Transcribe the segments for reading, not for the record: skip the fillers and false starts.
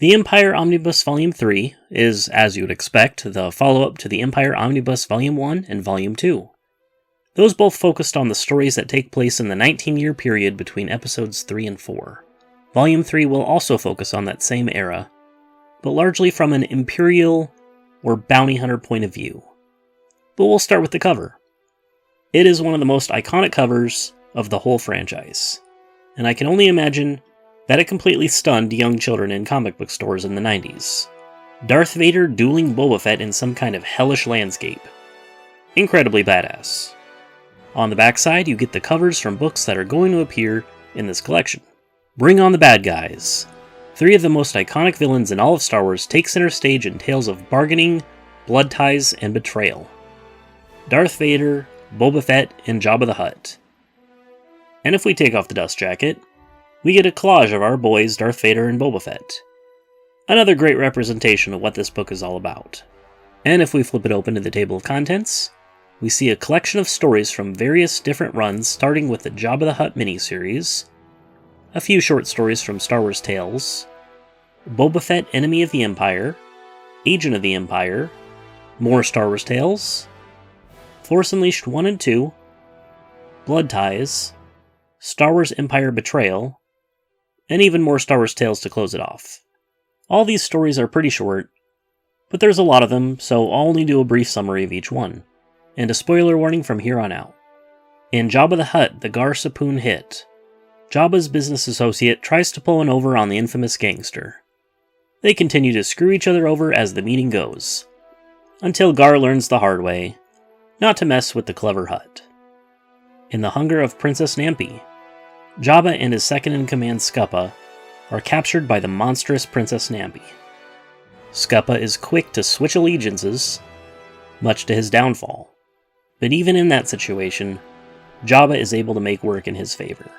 The Empire Omnibus Volume 3 is, as you would expect, the follow-up to the Empire Omnibus Volume 1 and Volume 2. Those both focused on the stories that take place in the 19-year period between episodes 3 and 4. Volume 3 will also focus on that same era, but largely from an Imperial or bounty hunter point of view. But we'll start with the cover. It is one of the most iconic covers of the whole franchise, and I can only imagine that it completely stunned young children in comic book stores in the 90s. Darth Vader dueling Boba Fett in some kind of hellish landscape. Incredibly badass. On the backside, you get the covers from books that are going to appear in this collection. Bring on the bad guys. 3 of the most iconic villains in all of Star Wars take center stage in tales of bargaining, blood ties, and betrayal. Darth Vader, Boba Fett, and Jabba the Hutt. And if we take off the dust jacket, we get a collage of our boys Darth Vader and Boba Fett. Another great representation of what this book is all about. And if we flip it open to the table of contents, we see a collection of stories from various different runs, starting with the Jabba the Hutt miniseries, a few short stories from Star Wars Tales, Boba Fett Enemy of the Empire, Agent of the Empire, more Star Wars Tales, Force Unleashed 1 and 2, Blood Ties, Star Wars Empire Betrayal, and even more Star Wars Tales to close it off. All these stories are pretty short, but there's a lot of them, so I'll only do a brief summary of each one, and a spoiler warning from here on out. In Jabba the Hutt, the Gar Sapoon hit, Jabba's business associate tries to pull one over on the infamous gangster. They continue to screw each other over as the meeting goes, until Gar learns the hard way not to mess with the clever Hutt. In The Hunger of Princess Nampi, Jabba and his second-in-command Scuppa are captured by the monstrous Princess Nampi. Scuppa is quick to switch allegiances, much to his downfall. But even in that situation, Jabba is able to make work in his favor.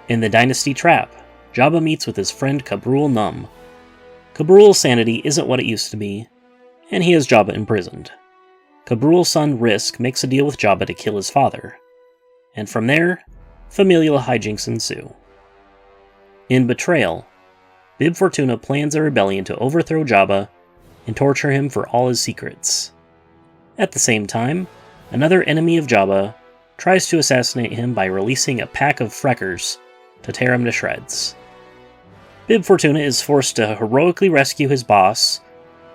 In the Dynasty Trap, Jabba meets with his friend Kabrul Num. Kabrul's sanity isn't what it used to be, and he has Jabba imprisoned. Kabrul's son Risk makes a deal with Jabba to kill his father, and from there, familial hijinks ensue. In Betrayal, Bib Fortuna plans a rebellion to overthrow Jabba and torture him for all his secrets. At the same time, another enemy of Jabba tries to assassinate him by releasing a pack of Freckers to tear him to shreds. Bib Fortuna is forced to heroically rescue his boss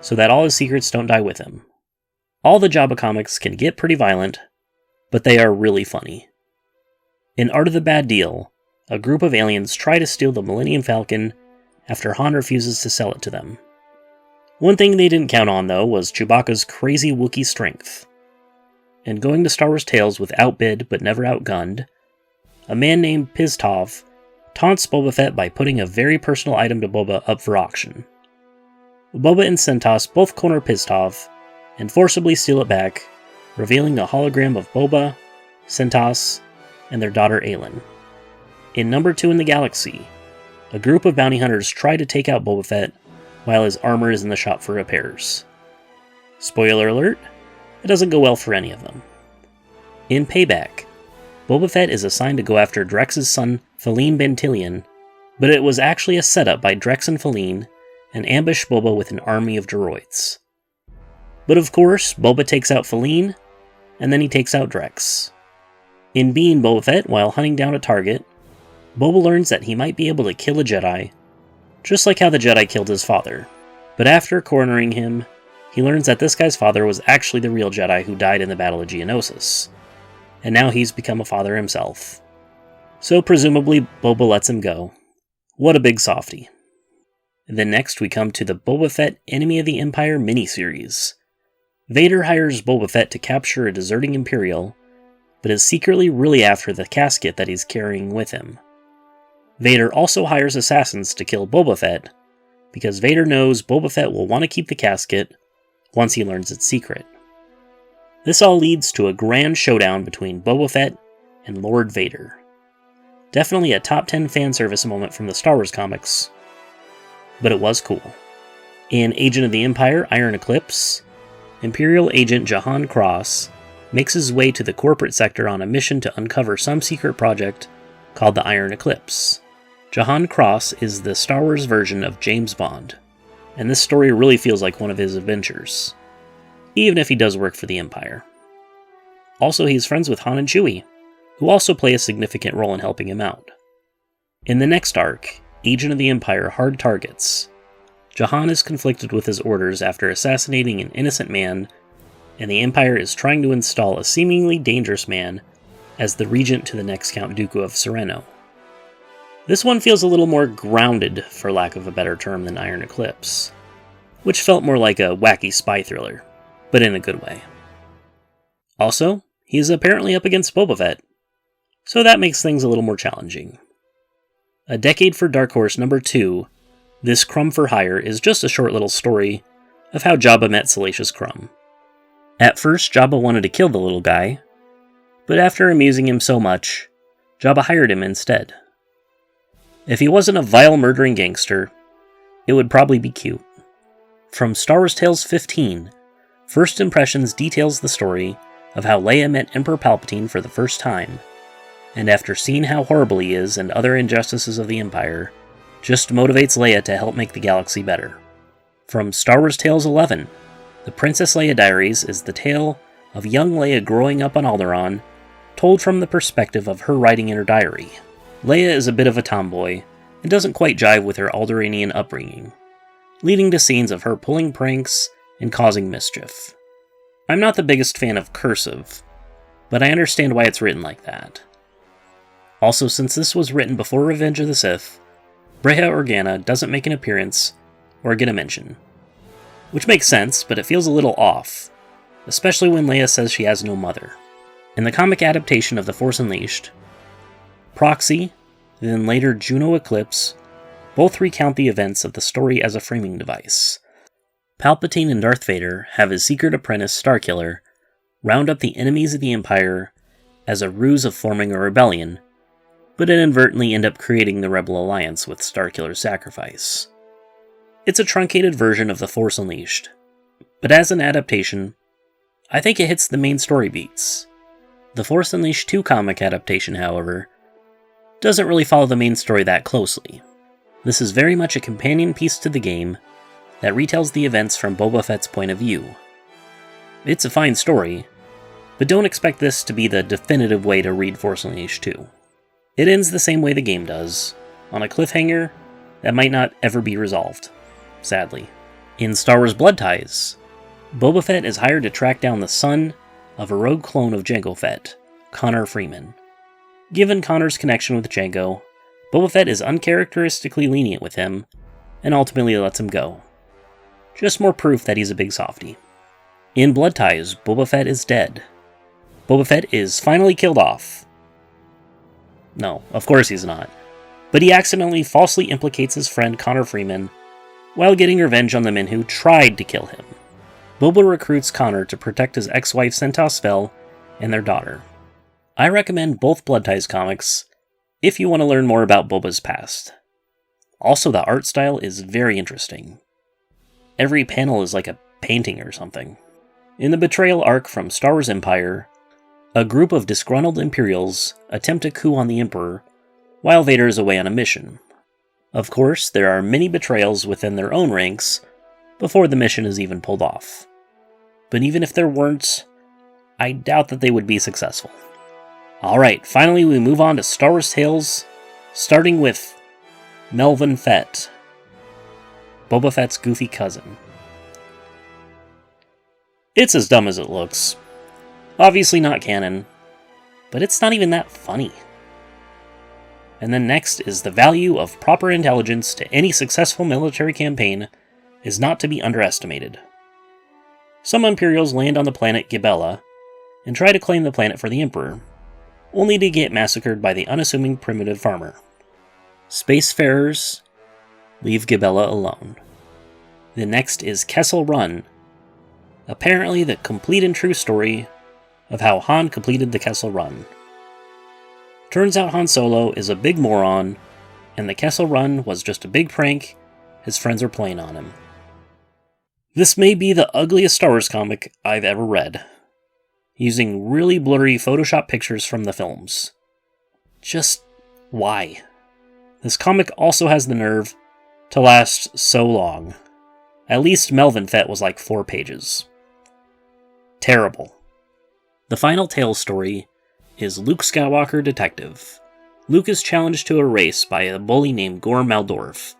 so that all his secrets don't die with him. All the Jabba comics can get pretty violent, but they are really funny. In Art of the Bad Deal, a group of aliens try to steal the Millennium Falcon after Han refuses to sell it to them. One thing they didn't count on, though, was Chewbacca's crazy Wookiee strength. And going to Star Wars Tales with outbid but never outgunned, a man named Piztov taunts Boba Fett by putting a very personal item to Boba up for auction. Boba and Sentos both corner Piztov and forcibly steal it back, revealing a hologram of Boba, Sentos, and their daughter Aelin. In Number 2 in the Galaxy, a group of bounty hunters try to take out Boba Fett while his armor is in the shop for repairs. Spoiler alert, it doesn't go well for any of them. In Payback, Boba Fett is assigned to go after Drex's son Feline Bantilion, but it was actually a setup by Drex and Feline and ambush Boba with an army of droids. But of course, Boba takes out Feline, and then he takes out Drex. In Being Boba Fett while hunting down a target, Boba learns that he might be able to kill a Jedi, just like how the Jedi killed his father. But after cornering him, he learns that this guy's father was actually the real Jedi who died in the Battle of Geonosis, and now he's become a father himself. So presumably, Boba lets him go. What a big softie. Then next we come to the Boba Fett Enemy of the Empire miniseries. Vader hires Boba Fett to capture a deserting Imperial, but is secretly really after the casket that he's carrying with him. Vader also hires assassins to kill Boba Fett, because Vader knows Boba Fett will want to keep the casket once he learns its secret. This all leads to a grand showdown between Boba Fett and Lord Vader. Definitely a top 10 fan service moment from the Star Wars comics, but it was cool. In Agent of the Empire, Iron Eclipse, Imperial Agent Jahan Cross makes his way to the corporate sector on a mission to uncover some secret project called the Iron Eclipse. Jahan Cross is the Star Wars version of James Bond, and this story really feels like one of his adventures, even if he does work for the Empire. Also, he's friends with Han and Chewie, who also play a significant role in helping him out. In the next arc, Agent of the Empire Hard Targets, Jahan is conflicted with his orders after assassinating an innocent man, and the Empire is trying to install a seemingly dangerous man as the regent to the next Count Dooku of Sereno. This one feels a little more grounded, for lack of a better term, than Iron Eclipse, which felt more like a wacky spy thriller, but in a good way. Also, he is apparently up against Boba Fett, so that makes things a little more challenging. A Decade for Dark Horse number 2, this Crumb for Hire is just a short little story of how Jabba met Salacious Crumb. At first, Jabba wanted to kill the little guy, but after amusing him so much, Jabba hired him instead. If he wasn't a vile murdering gangster, it would probably be cute. From Star Wars Tales 15, First Impressions details the story of how Leia met Emperor Palpatine for the first time, and after seeing how horrible he is and other injustices of the Empire, just motivates Leia to help make the galaxy better. From Star Wars Tales 11, The Princess Leia Diaries is the tale of young Leia growing up on Alderaan, told from the perspective of her writing in her diary. Leia is a bit of a tomboy, and doesn't quite jive with her Alderaanian upbringing, leading to scenes of her pulling pranks and causing mischief. I'm not the biggest fan of cursive, but I understand why it's written like that. Also, since this was written before Revenge of the Sith, Breha Organa doesn't make an appearance or get a mention. Which makes sense, but it feels a little off, especially when Leia says she has no mother. In the comic adaptation of The Force Unleashed, Proxy, then later Juno Eclipse, both recount the events of the story as a framing device. Palpatine and Darth Vader have his secret apprentice Starkiller round up the enemies of the Empire as a ruse of forming a rebellion, but inadvertently end up creating the Rebel Alliance with Starkiller's sacrifice. It's a truncated version of The Force Unleashed, but as an adaptation, I think it hits the main story beats. The Force Unleashed 2 comic adaptation, however, doesn't really follow the main story that closely. This is very much a companion piece to the game that retells the events from Boba Fett's point of view. It's a fine story, but don't expect this to be the definitive way to read Force Unleashed 2. It ends the same way the game does, on a cliffhanger that might not ever be resolved, sadly. In Star Wars Blood Ties, Boba Fett is hired to track down the son of a rogue clone of Jango Fett, Connor Freeman. Given Connor's connection with Jango, Boba Fett is uncharacteristically lenient with him, and ultimately lets him go. Just more proof that he's a big softie. In Blood Ties, Boba Fett is dead. Boba Fett is finally killed off. No, of course he's not. But he accidentally falsely implicates his friend Connor Freeman while getting revenge on the men who tried to kill him. Boba recruits Connor to protect his ex-wife Sentos Vel and their daughter. I recommend both Blood Ties comics if you want to learn more about Boba's past. Also, the art style is very interesting. Every panel is like a painting or something. In the Betrayal arc from Star Wars Empire, a group of disgruntled Imperials attempt a coup on the Emperor while Vader is away on a mission. Of course, there are many betrayals within their own ranks before the mission is even pulled off. But even if there weren't, I doubt that they would be successful. Alright, finally we move on to Star Wars Tales, starting with Melvin Fett, Boba Fett's goofy cousin. It's as dumb as it looks. Obviously not canon, but it's not even that funny. And then next is the value of proper intelligence to any successful military campaign is not to be underestimated. Some Imperials land on the planet Gibella and try to claim the planet for the Emperor, only to get massacred by the unassuming primitive farmer. Spacefarers leave Gibella alone. The next is Kessel Run, apparently the complete and true story of how Han completed the Kessel Run. Turns out Han Solo is a big moron, and the Kessel Run was just a big prank his friends are playing on him. This may be the ugliest Star Wars comic I've ever read, using really blurry Photoshop pictures from the films. Just why? This comic also has the nerve to last so long. At least Melvin Fett was like 4 pages. Terrible. The final Tales story is Luke Skywalker Detective. Luke is challenged to a race by a bully named Gorm Aldorf.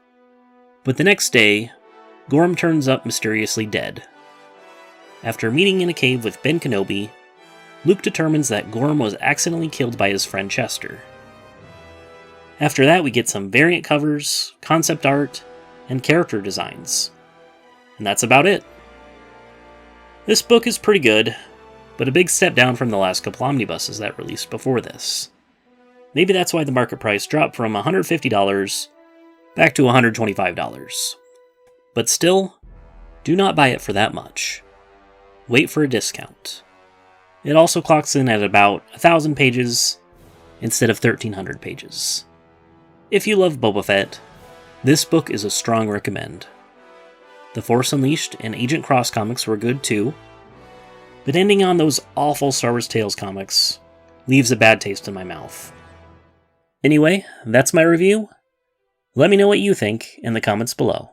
But the next day, Gorm turns up mysteriously dead. After meeting in a cave with Ben Kenobi, Luke determines that Gorm was accidentally killed by his friend Chester. After that, we get some variant covers, concept art, and character designs. And that's about it. This book is pretty good, but a big step down from the last couple omnibuses that released before this. Maybe that's why the market price dropped from $150 back to $125. But still, do not buy it for that much. Wait for a discount. It also clocks in at about 1,000 pages instead of 1,300 pages. If you love Boba Fett, this book is a strong recommend. The Force Unleashed and Agent Cross comics were good too, but ending on those awful Star Wars Tales comics leaves a bad taste in my mouth. Anyway, that's my review. Let me know what you think in the comments below.